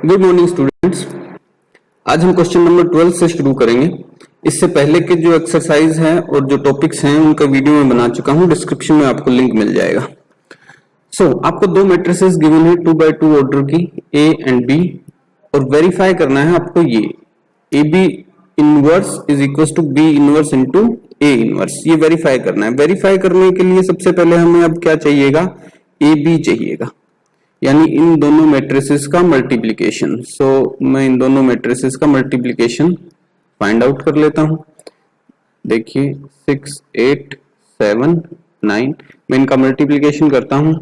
Good morning students. आज हम question number 12 से शुरू करेंगे। इससे पहले के जो एक्सरसाइज हैं और जो टॉपिक्स हैं उनका वीडियो मैं बना चुका हूं, डिस्क्रिप्शन में आपको लिंक मिल जाएगा। आपको दो मैट्रिसेस गिवन है 2x2 ऑर्डर की ए एंड बी, और वेरीफाई करना है आपको ये A B inverse is equal to B inverse into A inverse, ये वेरीफाई करना है। वेरीफाई करने के लिए सबसे पहले हमें अब क्या चाहिएगा, ए बी चाहिएगा, यानी इन दोनों मैट्रिसेस का मल्टीप्लिकेशन। मैं इन दोनों मैट्रिसेस का मल्टीप्लिकेशन फाइंड आउट कर लेता हूं। देखिए 6 8 7 9, मैं इनका मल्टीप्लिकेशन करता हूं।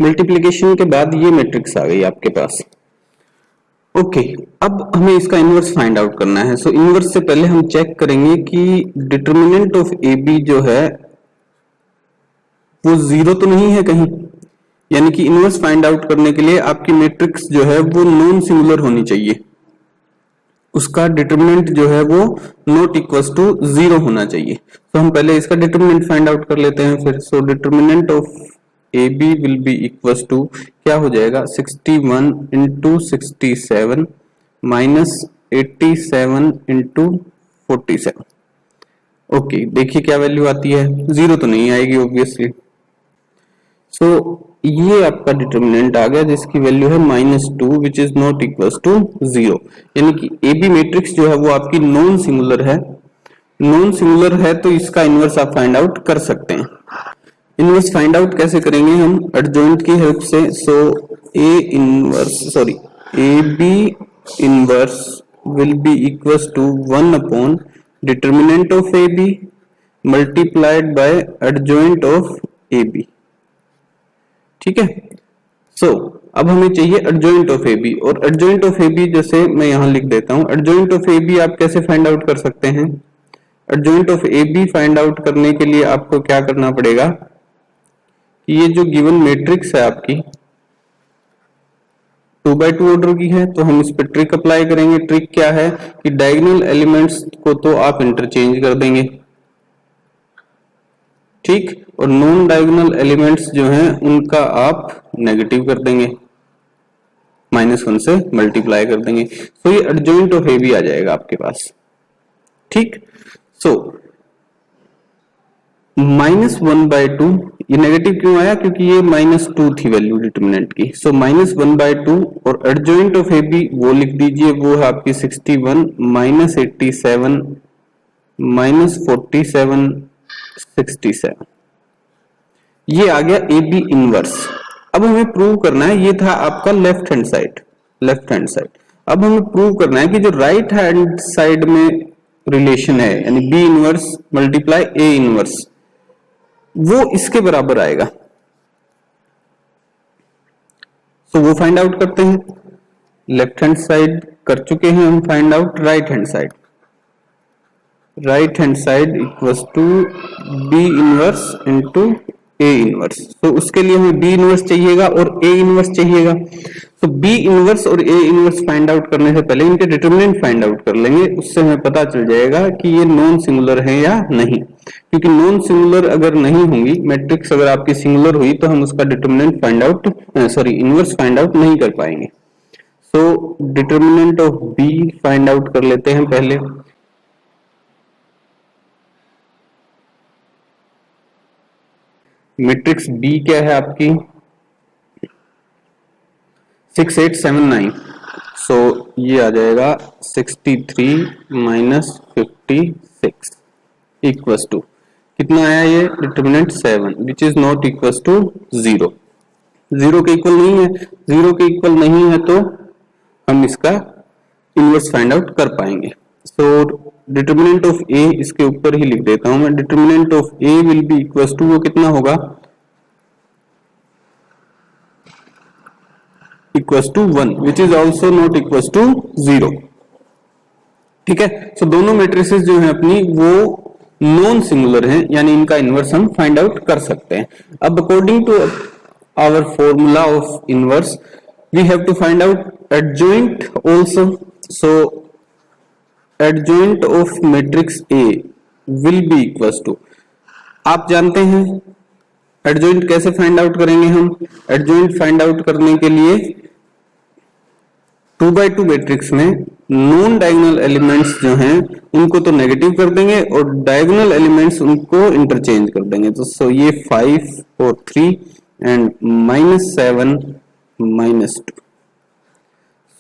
मल्टीप्लिकेशन के बाद ये मैट्रिक्स आ गई आपके पास। ओके, अब हमें इसका इनवर्स फाइंड आउट करना है। इनवर्स से पहले हम चेक करेंगे कि डिटर्मिनेंट ऑफ ए बी जो है वो जीरो तो नहीं है कहीं, यानी कि इनवर्स फाइंड आउट करने के लिए आपकी मैट्रिक्स जो है वो नॉन सिंगुलर होनी चाहिए, उसका डिटरमिनेंट जो है वो नॉट इक्वल टू जीरो होना चाहिए। हम पहले इसका डिटरमिनेंट फाइंड आउट कर लेते हैं फिर। Determinant of A B will be equal to क्या हो जाएगा, 61 इंटू 67 माइनस 87 इंटू 47। ओके, देखिए क्या वैल्यू आती है, जीरो तो नहीं आएगी ऑब्वियसली। ये आपका डिटर्मिनेंट आ गया जिसकी वैल्यू है -2 which is not equal to 0, यानी कि ए बी मैट्रिक्स जो है वो आपकी नॉन सिंगुलर है। नॉन सिंगुलर है तो इसका इनवर्स आप फाइंड आउट कर सकते हैं। इनवर्स फाइंड आउट कैसे करेंगे हम, एडजॉइंट की हेल्प से। A B inverse will be equal to 1 upon determinant of A B multiplied by adjoint of A B. ठीक है। अब हमें चाहिए एडजॉइंट ऑफ ए बी, और एडजॉइंट ऑफ ए बी जैसे मैं यहां लिख देता हूं। एडजॉइंट ऑफ ए बी आप कैसे फाइंड आउट कर सकते हैं, adjoint of A B find out करने के लिए आपको क्या करना पड़ेगा कि ये जो गिवन मैट्रिक्स है आपकी 2x2 ऑर्डर की है, तो हम इस पर ट्रिक अप्लाई करेंगे। ट्रिक क्या है कि डायगोनल एलिमेंट्स को तो आप इंटरचेंज कर देंगे, ठीक, और नॉन डायगोनल एलिमेंट्स जो हैं उनका आप नेगेटिव कर देंगे, -1 से मल्टीप्लाई कर देंगे। ये एडजॉइंट ऑफ ए बी आ जाएगा आपके पास। ठीक, -1/2, ये नेगेटिव क्यों आया, क्योंकि ये -2 थी वैल्यू डिटर्मिनेंट की। -1/2, और एडजॉइंट ऑफ ए बी वो लिख दीजिए, वो है आपकी 61 -87 -47 67। ये आ गया ए बी इनवर्स। अब हमें प्रूव करना है, ये था आपका लेफ्ट हैंड साइड। अब हमें प्रूव करना है कि जो राइट हैंड साइड में रिलेशन है, यानी B inverse multiply A inverse, वो इसके बराबर आएगा। वो फाइंड आउट करते हैं। लेफ्ट हैंड साइड कर चुके हैं हम find out. Right hand side equals to B inverse into A inverse. उसके लिए हमें बी इनवर्स चाहिएगा और ए इनवर्स चाहिएगा। बी इनवर्स और ए इनवर्स फाइंड आउट करने से पहले इनके डिटर्मिनेंट फाइंड आउट कर लेंगे, उससे हमें पता चल जाएगा कि ये नॉन सिंगुलर है या नहीं। क्योंकि नॉन सिंगुलर अगर नहीं होंगी मैट्रिक्स, अगर आपकी सिंगुलर हुई तो हम उसका डिटर्मिनेंट इनवर्स फाइंड आउट नहीं कर पाएंगे। Determinant of B find out कर लेते हैं पहले। मैट्रिक्स बी क्या है आपकी 6 8 7 9, ये आ जाएगा 63 -56 इक्वल्स टू कितना आया, ये determinant 7 which is not equals to 0। 0 के इक्वल नहीं है। 0 के इक्वल नहीं है तो हम इसका इनवर्स फाइंड आउट कर पाएंगे। डिटर्मिनेंट ऑफ ए इसके ऊपर ही लिख देता हूं मैं। Determinant of A will be equals to, वो कितना होगा, equals to 1 which is also not equals to 0। ठीक है। दोनों मैट्रिसेस जो है अपनी वो नॉन सिंगुलर हैं, यानी इनका इनवर्स हम फाइंड आउट कर सकते हैं। अब according to our formula of inverse we have to find out adjoint also. Adjoint of matrix A will be equals to, आप जानते हैं एडजॉइंट कैसे फाइंड आउट करेंगे हम। एडजॉइंट फाइंड आउट करने के लिए 2x2 मैट्रिक्स में नॉन डायगोनल एलिमेंट्स जो हैं उनको तो नेगेटिव कर देंगे और डायगोनल एलिमेंट्स उनको इंटरचेंज कर देंगे। तो सो ये 5 और 3 एंड -7 -2।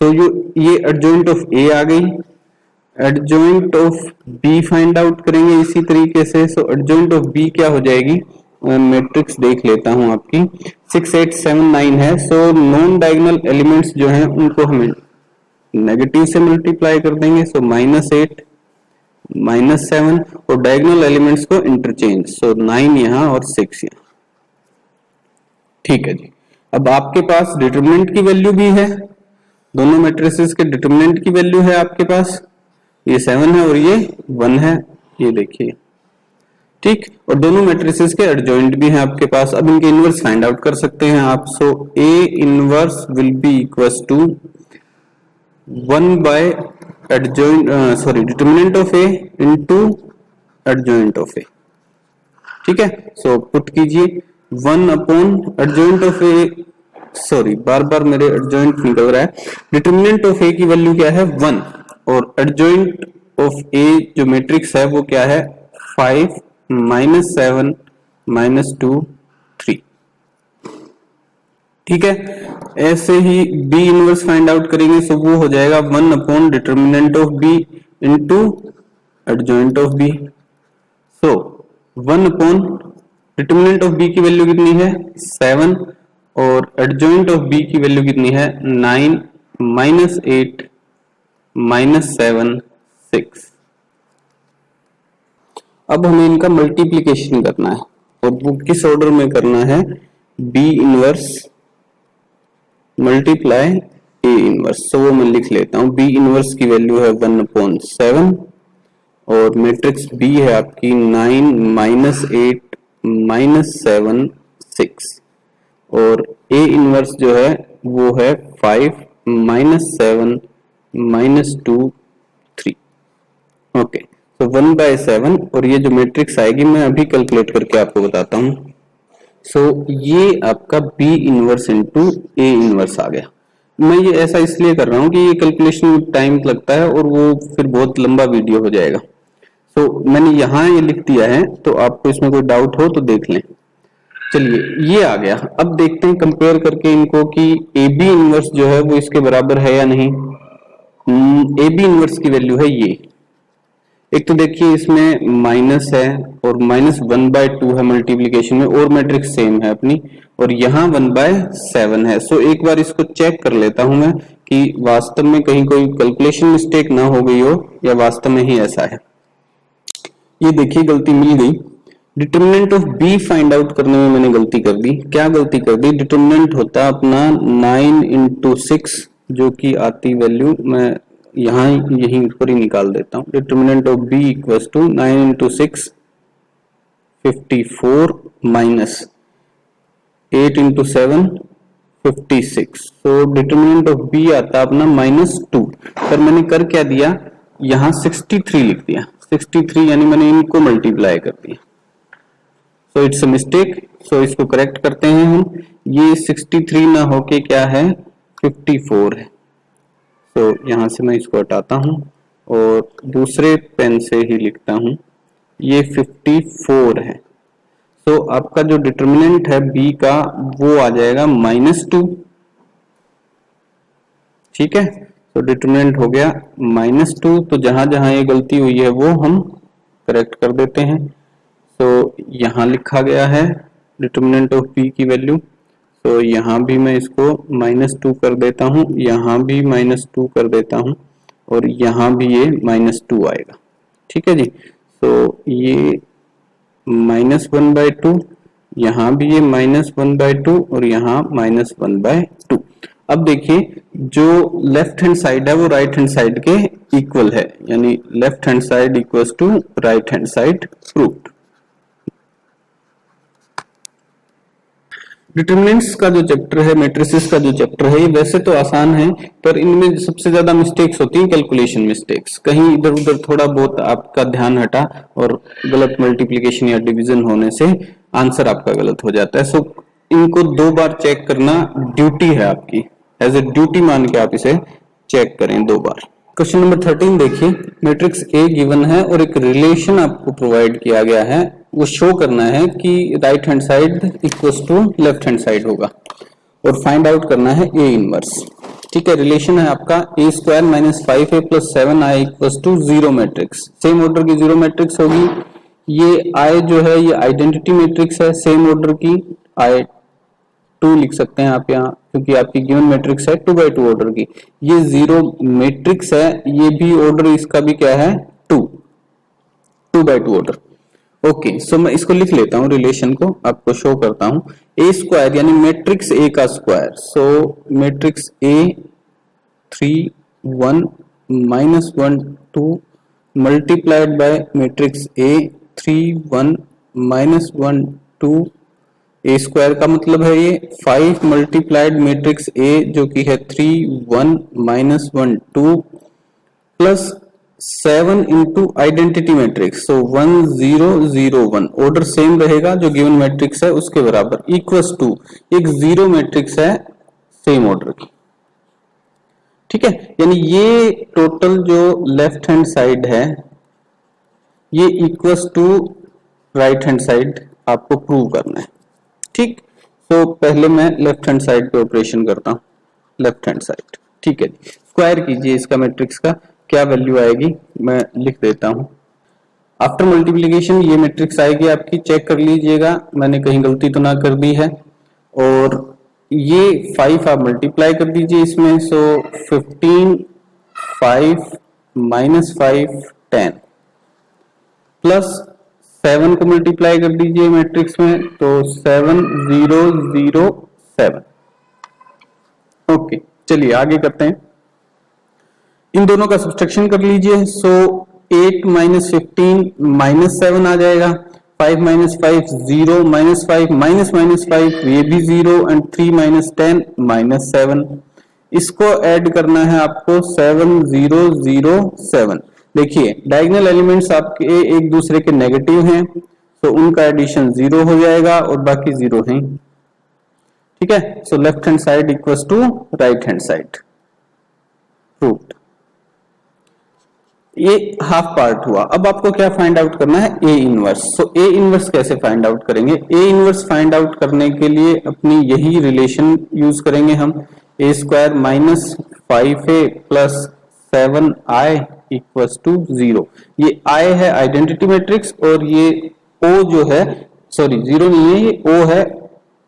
सो ये एडजॉइंट ऑफ ए आ गई। Adjoint of B find out करेंगे इसी तरीके से। सो एडजॉइंट ऑफ बी क्या हो जाएगी, मैट्रिक्स देख लेता हूं आपकी 6 8 7 9 है। सो नॉन डायगोनल एलिमेंट्स जो हैं उनको हमें नेगेटिव से मल्टीप्लाई कर देंगे। सो -8 -7 और डायगोनल एलिमेंट्स को इंटरचेंज। सो 9 यहां और 6 यहां। ठीक है जी। अब आपके पास डिटरमिनेंट की वैल्यू भी है, दोनों मैट्रिसेस के डिटरमिनेंट की वैल्यू है आपके पास, ये 7 है और ये 1 है, ये देखिए। ठीक, और दोनों मैट्रिसेस के एडजॉइंट भी हैं आपके पास। अब इनके इनवर्स फाइंड आउट कर सकते हैं आप। So A inverse will be equals to 1 by adjoint determinant of A into adjoint of A. ठीक है, सो पुट कीजिए 1 upon adjoint of A, sorry बार बार मेरे एडजॉइंट निकल रहा है। डिटरमिनेंट ऑफ ए की वैल्यू क्या है 1 और एडजॉइंट ऑफ ए जो मैट्रिक्स है वो क्या है 5 -7 -2 3। ठीक है, ऐसे ही बी इनवर्स फाइंड आउट करेंगे। सो वो हो जाएगा 1 upon determinant of B into adjoint of B. So 1 upon determinant of B की वैल्यू कितनी है 7 और एडजॉइंट ऑफ बी की वैल्यू कितनी है 9 -8 -7 6। अब हमें इनका मल्टीप्लिकेशन करना है और वो किस ऑर्डर में करना है, B inverse multiply A inverse. So वो मैं लिख लेता हूं, बी इनवर्स की वैल्यू है 1/7 और मैट्रिक्स बी है आपकी 9 -8 -7 6 और ए इनवर्स जो है वो है 5 -7 -2 3। ओके, तो 1/7 और ये जो मैट्रिक्स आएगी मैं अभी कैलकुलेट करके आपको बताता हूं। सो ये आपका B inverse into A inverse आ गया। मैं ये ऐसा इसलिए कर रहा हूं कि ये कैलकुलेशन में टाइम लगता है और वो फिर बहुत लंबा वीडियो हो जाएगा। सो मैंने यहाँ ये लिख दिया है, तो आपको इसमें कोई डाउट हो तो देख लें। चलिए ये आ गया। अब देखते हैं कंपेयर करके इनको कि AB इनवर्स जो है वो इसके बराबर है या नहीं। AB इनवर्स की वैल्यू है ये, एक तो देखिए इसमें माइनस है और -1/2 है मल्टीप्लिकेशन में और मैट्रिक्स सेम है अपनी, और यहाँ 1/7 है। सो एक बार इसको चेक कर लेता हूं मैं कि वास्तव में कहीं कोई कैलकुलेशन मिस्टेक ना हो गई हो या वास्तव में ही ऐसा है। ये देखिए गलती मिल गई। Determinant of B find out करने में मैंने गलती कर दी। क्या गलती कर दी, डिटरमिनेंट होता अपना 9 × 6 जो कि आती वैल्यू मैं यहाँ यहीं ऊपर ही निकाल देता हूँ। Determinant of B equals to 9 × 6 54 minus 8 × 7 56। तो डिटरमिनेंट ऑफ बी आता अपना -2, पर मैंने कर क्या दिया, यहाँ 63 लिख दिया। 63 यानी मैंने इनको मल्टीप्लाई कर दिया। So it's a mistake. सो इसको करेक्ट करते हैं हम। ये 63 ना होके क्या है 54 है। तो यहां से मैं इसको हटाता हूं और दूसरे पेन से ही लिखता हूं, ये 54 है। तो आपका जो डिटरमिनेंट है बी का वो आ जाएगा -2। ठीक है, तो डिटरमिनेंट हो गया -2। तो जहां जहां ये गलती हुई है वो हम करेक्ट कर देते हैं। तो यहां लिखा गया है डिटरमिनेंट ऑफ बी की वैल्यू। तो यहाँ भी मैं इसको -2 कर देता हूँ, यहाँ भी -2 कर देता हूँ और यहाँ भी ये -2 आएगा। ठीक है जी। तो ये -1/2, यहाँ भी ये -1/2 और यहाँ -1/2। अब देखिए जो लेफ्ट हैंड साइड है वो राइट हैंड साइड के इक्वल है, यानी left hand side equals to right hand side proved. Determinants का जो चैप्टर है, मैट्रिसेस का जो चैप्टर है, ये वैसे तो आसान है पर इनमें सबसे ज्यादा मिस्टेक्स होती हैं कैलकुलेशन मिस्टेक्स। कहीं इधर उधर थोड़ा बहुत आपका ध्यान हटा और गलत मल्टीप्लिकेशन या डिवीजन होने से आंसर आपका गलत हो जाता है। सो इनको 2 बार चेक करना ड्यूटी है आपकी, एज ए ड्यूटी मान के आप इसे चेक करें दो बार। क्वेश्चन नंबर 13 देखिए, मैट्रिक्स ए गिवन है और एक रिलेशन आपको प्रोवाइड किया गया है, वो शो करना है कि right hand side equals to left hand side होगा और फाइंड आउट करना है ए इनवर्स। ठीक है, रिलेशन है आपका A square minus 5a plus 7i equals to zero matrix. Same order की जीरो मैट्रिक्स होगी। ये आई जो है ये आइडेंटिटी मैट्रिक्स है, सेम ऑर्डर की I2 लिख सकते हैं आप यहाँ, क्योंकि आपकी गिवन मैट्रिक्स है 2x2 ऑर्डर की। ये जीरो मैट्रिक्स है, ये भी ऑर्डर इसका भी क्या है 2x2 ऑर्डर। ओके, सो मैं इसको लिख लेता हूँ, रिलेशन को आपको शो करता हूँ। ए स्क्वायर यानी मैट्रिक्स ए का square, so matrix A 3 1 minus 1 2 multiplied by matrix A 3 1 minus 1 2। A square का मतलब है ये 5 मल्टीप्लाइड मैट्रिक्स ए जो कि है 3 1 minus 1 2 plus 7 into identity matrix, so 1 0 0 1 order same रहेगा जो गिवन मैट्रिक्स है उसके बराबर, इक्वल्स टू एक जीरो मैट्रिक्स है सेम ऑर्डर की। ठीक है, यानी ये टोटल जो लेफ्ट हैंड साइड है ये equals to right hand side आपको प्रूव करना है। ठीक, तो पहले मैं लेफ्ट हैंड साइड पे ऑपरेशन करता हूं, लेफ्ट हैंड साइड। ठीक है, स्क्वायर कीजिए इसका मैट्रिक्स का, क्या वैल्यू आएगी मैं लिख देता हूं। आफ्टर मल्टीप्लिकेशन ये मैट्रिक्स आएगी आपकी, चेक कर लीजिएगा मैंने कहीं गलती तो ना कर दी है। और ये 5 आप मल्टीप्लाई कर दीजिए इसमें, सो 15 5 माइनस 5 10 प्लस 7 को मल्टीप्लाई कर दीजिए मैट्रिक्स में, तो 7 0 0 7। ओके, चलिए आगे करते हैं। इन दोनों का सब्सट्रैक्शन कर लीजिए, सो 8 माइनस 15 माइनस 7 आ जाएगा, 5 माइनस 5 0 माइनस 5 माइनस माइनस 5 ये भी 0 एंड 3 माइनस 10 माइनस 7। इसको ऐड करना है आपको 7 0 0 7। देखिए डायगोनल एलिमेंट्स आपके एक दूसरे के नेगेटिव हैं, तो उनका एडिशन 0 हो जाएगा और बाकी 0 हैं। ठीक है, so left hand side equals to right hand side, proved. ये हाफ पार्ट हुआ। अब आपको क्या फाइंड आउट करना है, A inverse. So A inverse कैसे फाइंड आउट करेंगे? ए इनवर्स फाइंड आउट करने के लिए अपनी यही रिलेशन यूज करेंगे हम, A square minus 5a plus 7i equals to 0। ये I है आइडेंटिटी मैट्रिक्स और ये O जो है, सॉरी 0 नहीं है, ये O है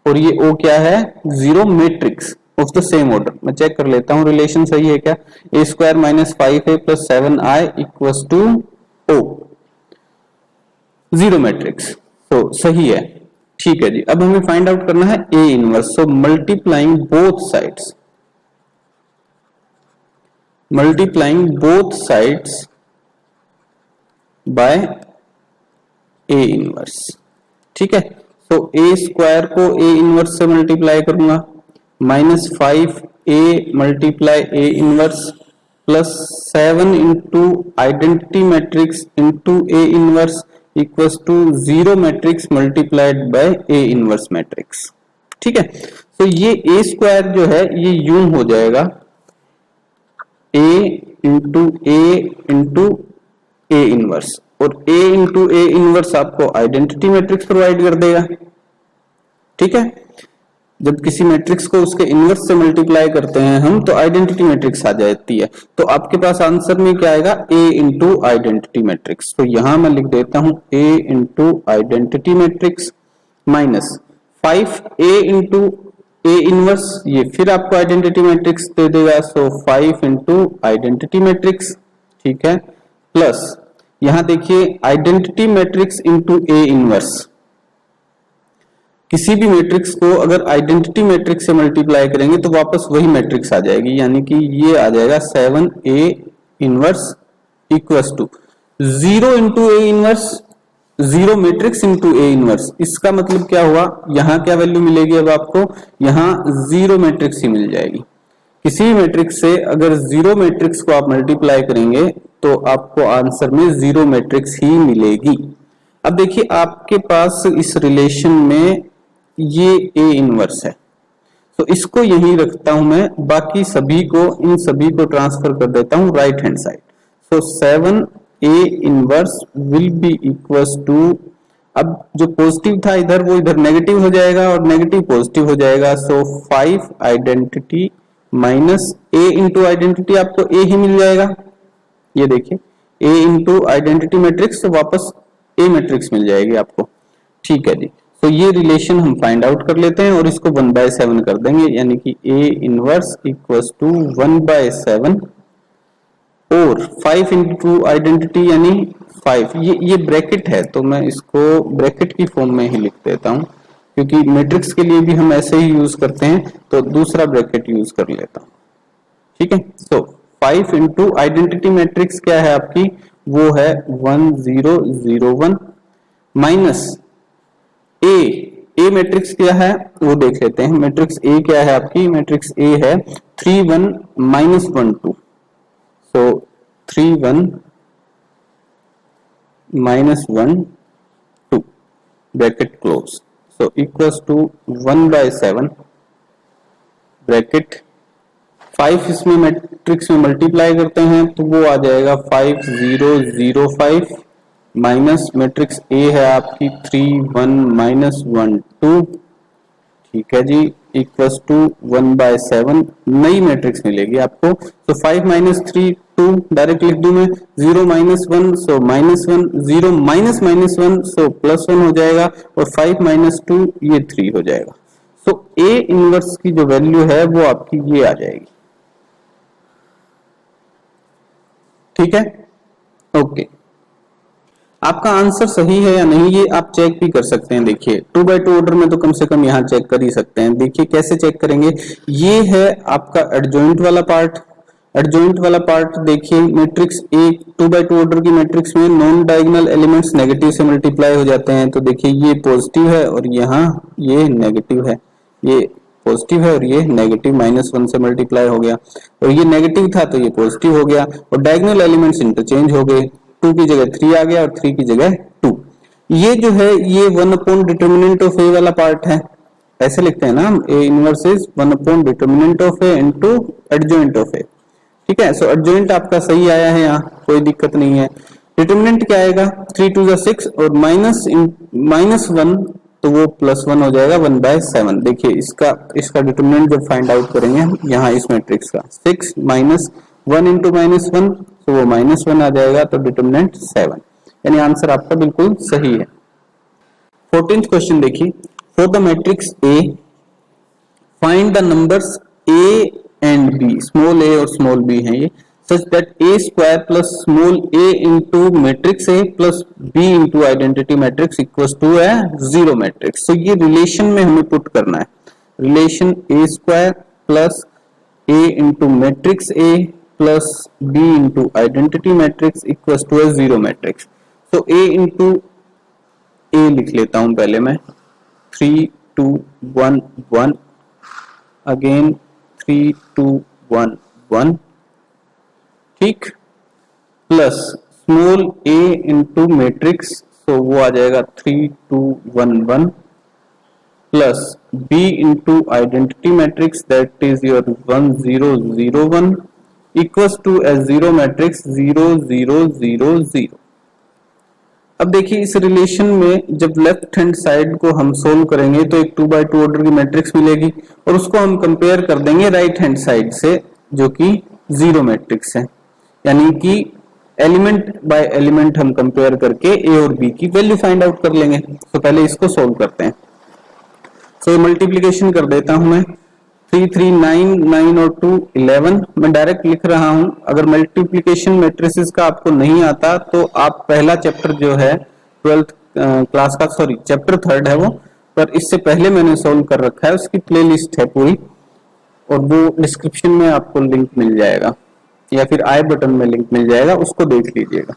और ये O क्या है, zero matrix of the same order. मैं चेक कर लेता हूं रिलेशन सही है क्या। A square minus 5a plus 7i equals to O, zero matrix, तो सही है। ठीक है जी, अब हमें फाइंड आउट करना है A inverse. So multiplying both sides, multiplying both sides by a inverse। ठीक है, तो a स्क्वायर को a इनवर्स से मल्टीप्लाई करूंगा, minus 5a multiply a inverse plus 7 into identity matrix into a inverse equals to zero matrix multiplied by a inverse matrix. ठीक है, तो ये a स्क्वायर जो है ये यूं हो जाएगा, a इंटू ए इनवर्स, और a इंटू ए इनवर्स आपको आइडेंटिटी मैट्रिक्स प्रोवाइड कर देगा। ठीक है, जब किसी मैट्रिक्स को उसके इनवर्स से मल्टीप्लाई करते हैं हम तो आइडेंटिटी मैट्रिक्स आ जाती है। तो आपके पास आंसर में क्या आएगा, a इंटू आइडेंटिटी मैट्रिक्स। तो यहां मैं लिख देता हूं a into identity matrix minus 5a into A inverse, ये फिर आपको आइडेंटिटी मैट्रिक्स दे देगा, सो 5 इंटू आइडेंटिटी मैट्रिक्स। ठीक है, प्लस यहां देखिए identity matrix into A inverse. किसी भी मैट्रिक्स को अगर आइडेंटिटी मैट्रिक्स से मल्टीप्लाई करेंगे तो वापस वही मैट्रिक्स आ जाएगी, यानी कि ये आ जाएगा 7a inverse equals to 0 into A inverse, zero matrix into A inverse. इसका मतलब क्या हुआ, यहां क्या वैल्यू मिलेगी, अब आपको यहां जीरो मैट्रिक्स ही मिल जाएगी। किसी भी मैट्रिक्स से अगर जीरो मैट्रिक्स को आप मल्टीप्लाई करेंगे तो आपको आंसर में जीरो मैट्रिक्स ही मिलेगी। अब देखिए आपके पास इस रिलेशन में ये ए इनवर्स है, तो इसको यहीं रखता हूं मैं, बाकी सभी को, इन सभी को ट्रांसफर कर देता हूं right hand side. So 7A inverse will be equals to, अब जो पॉजिटिव था इधर वो इधर नेगेटिव हो जाएगा और नेगेटिव पॉजिटिव हो जाएगा। सो 5 identity minus A into identity, आपको A ही मिल जाएगा। ये देखिए A इंटू आइडेंटिटी मैट्रिक्स, तो वापस A मैट्रिक्स मिल जाएगी आपको। ठीक है जी, तो ये रिलेशन हम फाइंड आउट कर लेते हैं और इसको 1/7 कर देंगे, यानी कि A इनवर्स इक्वल्स टू 1/7 और 5 इंटू आइडेंटिटी यानी 5। ये ब्रैकेट है तो मैं इसको ब्रैकेट की फॉर्म में ही लिख देता हूं, क्योंकि मैट्रिक्स के लिए भी हम ऐसे ही यूज करते हैं, तो दूसरा ब्रैकेट यूज कर लेता हूं। ठीक है, तो 5 इंटू आइडेंटिटी मैट्रिक्स क्या है आपकी, वो है 1 0 0 1 माइनस ए मैट्रिक्स क्या है वो देख लेते हैं। मैट्रिक्स ए क्या है आपकी, मैट्रिक्स ए है 3 1 minus 1 2। So 3 1 minus 1 2 bracket close. So equals to 1/7 bracket 5 इसमें मैट्रिक्स में मल्टीप्लाई करते हैं तो वो आ जाएगा 5 0 0 5 माइनस मैट्रिक्स ए है आपकी 3 1 माइनस 1 2। ठीक है जी, इक्वल्स टू 1/7 नई मैट्रिक्स मिलेगी आपको। तो 5 माइनस 3 2 डायरेक्ट लिख दूं मैं, 0 minus 1 so minus 1, 0 minus minus 1 so plus 1 हो जाएगा और 5 माइनस 2 ये 3 हो जाएगा। सो A इनवर्स की जो वैल्यू है वो आपकी ये आ जाएगी। ठीक है, ओके। आपका आंसर सही है या नहीं ये आप चेक भी कर सकते हैं। देखिए 2/2 ऑर्डर में तो कम से कम यहाँ चेक कर ही सकते हैं। देखिए कैसे चेक करेंगे, ये है आपका एडजॉइंट वाला पार्ट। एडजॉइंट वाला पार्ट देखिए, मैट्रिक्स ए 2/2 ऑर्डर की मैट्रिक्स में नॉन डायगोनल एलिमेंट्स नेगेटिव से मल्टीप्लाई हो जाते हैं। तो देखिए ये पॉजिटिव है और यहाँ ये नेगेटिव है, ये पॉजिटिव है और ये नेगेटिव -1 से मल्टीप्लाई हो गया, और ये नेगेटिव था तो ये पॉजिटिव हो गया, और डायगोनल एलिमेंट्स इंटरचेंज हो गए। 2 की जगह 3 आ गया और 3 की जगह 2। ये जो है ये 1 डिटर्मिनेंट ऑफ ए वाला पार्ट है, ऐसे लिखते हैं ना हम, A inverse is 1 determinant of A into adjoint of A. ठीक है, सो एडजॉइंट आपका सही आया है, यहाँ कोई दिक्कत नहीं है। डिटर्मिनेंट क्या आएगा, 3 2 6 और -1 तो वो +1 हो जाएगा 1/7। देखिए इसका डिटर्मिनेंट जब फाइंड आउट करेंगे यहाँ इस मैट्रिक्स का, 6 माइनस 1 इंटू -1 तो वो -1 आ जाएगा, तो डिटर्मिनेंट 7, यानी आंसर आपका बिल्कुल सही है। 14th क्वेश्चन देखिए, for the matrix A find the numbers a and b, small a और स्मॉल बी है ये, such that A square plus small a into matrix A plus B into identity matrix equals to है 0 matrix. तो ये relation में हमें put करना है, relation A square plus A into matrix A plus B into identity matrix equals to 0 matrix. तो A into ए लिख लेता हूं पहले मैं, 3 2 1 1 अगेन 3 2 1 1, ठीक, plus small a into matrix, तो वो आ जाएगा 3 2 1 1 plus B into identity matrix that is your 1 0 0 1 equals to 0 matrix 0 0 0 0। अब देखिए इस रिलेशन में जब लेफ्ट हैंड साइड को हम सोल्व करेंगे तो एक 2/2 ऑर्डर की मैट्रिक्स मिलेगी और उसको हम कंपेयर कर देंगे राइट हैंड साइड से जो कि 0 मैट्रिक्स है, यानी कि एलिमेंट बाय एलिमेंट हम कंपेयर करके ए और बी की वैल्यू फाइंड आउट कर लेंगे। तो पहले इसको सोल्व करते हैं। सो मल्टीप्लिकेशन कर देता हूं मैं, 3 3 9 9 और 2 11, मैं डायरेक्ट लिख रहा हूं। अगर मल्टीप्लिकेशन मैट्रिसेस का आपको नहीं आता तो आप पहला चैप्टर जो है 12th क्लास का, सॉरी चैप्टर 3rd है वो, पर इससे पहले मैंने सोल्व कर रखा है, उसकी प्लेलिस्ट है पूरी और वो डिस्क्रिप्शन में आपको लिंक मिल जाएगा या फिर आई बटन में लिंक मिल जाएगा, उसको देख लीजिएगा।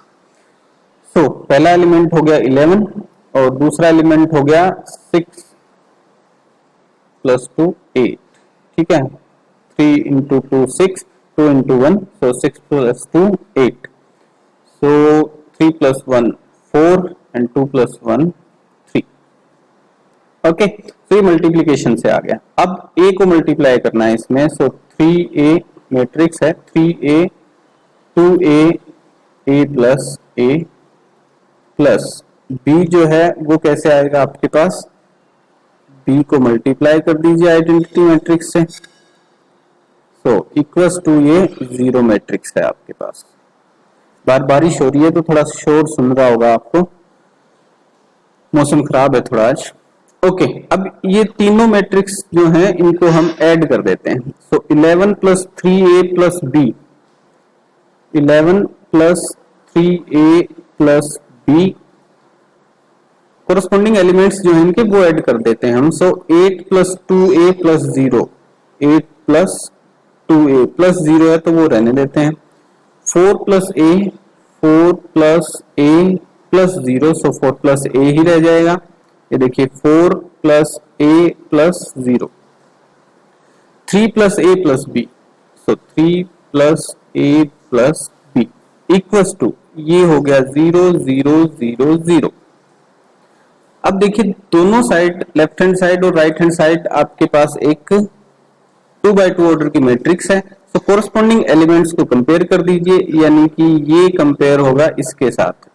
सो पहला एलिमेंट हो गया 11 और दूसरा एलिमेंट हो गया 6 + 2 8, ठीक है, 3 × 2 6, 2 × 1 so 6 + 2 8, so 3 + 1 4 and 2 + 1 3। ओके, तो ये मल्टीप्लीकेशन से आ गया। अब ए को मल्टीप्लाई करना है इसमें, सो 3a मैट्रिक्स है, 3a 2a a plus a plus b जो है वो कैसे आएगा आपके पास, b को मल्टीप्लाई कर दीजिए आइडेंटिटी मैट्रिक्स से, सो इक्वल्स टू ये जीरो मैट्रिक्स है आपके पास। बारिश हो रही है तो थोड़ा शोर सुन रहा होगा आपको, मौसम खराब है थोड़ा आज। ओके, अब ये तीनों मैट्रिक्स जो हैं इनको हम ऐड कर देते हैं, सो 11 plus 3a plus b, 11 plus 3a plus b, corresponding elements जो हैं इनके वो ऐड कर देते हैं हम, सो 8 plus 2a plus 0, 8 plus 2a plus 0 है तो वो रहने देते हैं, 4 plus a, 4 plus a plus 0, so 4 plus a ही रह जाएगा। ये देखिए 4 plus a plus 0, 3 plus a plus b, so 3 plus a plus b equals to, ये हो गया 0 0 0 0। अब देखिए दोनों साइड, लेफ्ट हैंड साइड और राइट हैंड साइड आपके पास एक 2x2 ऑर्डर की मैट्रिक्स है, तो कोरस्पॉन्डिंग एलिमेंट्स को कंपेयर कर दीजिए, यानी कि ये कंपेयर होगा इसके साथ।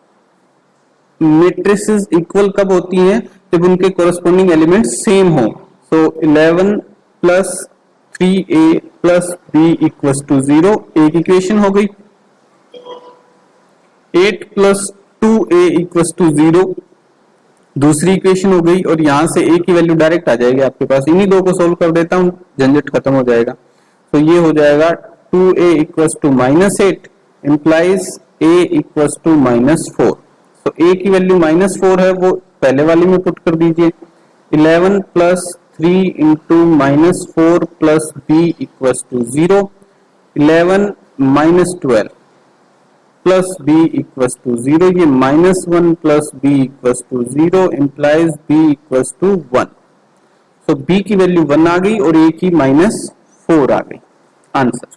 मैट्रिसेस इक्वल कब होती हैं, जब उनके कोरस्पॉन्डिंग एलिमेंट्स सेम हो, so 11 plus 3a plus b equals to 0, एक इक्वेशन हो गई। 8 प्लस 2a इक्वल्स टू 0 दूसरी इक्वेशन हो गई, और यहां से a की वैल्यू डायरेक्ट आ जाएगी आपके पास। इन्हीं दो को सोल्व कर देता हूं, झंझट खत्म हो जाएगा। तो ये हो जाएगा 2a equals to -8 implies a equals to -4। तो a की वैल्यू -4 है, वो पहले वाली में पुट कर दीजिए। 11 plus 3 into -4 plus b equals to 0, 11 -12 plus b equals to 0, ये -1 plus b equals to 0 implies b equals to 1। तो b की वैल्यू 1 आ गई और a की -4 आ गई। आंसर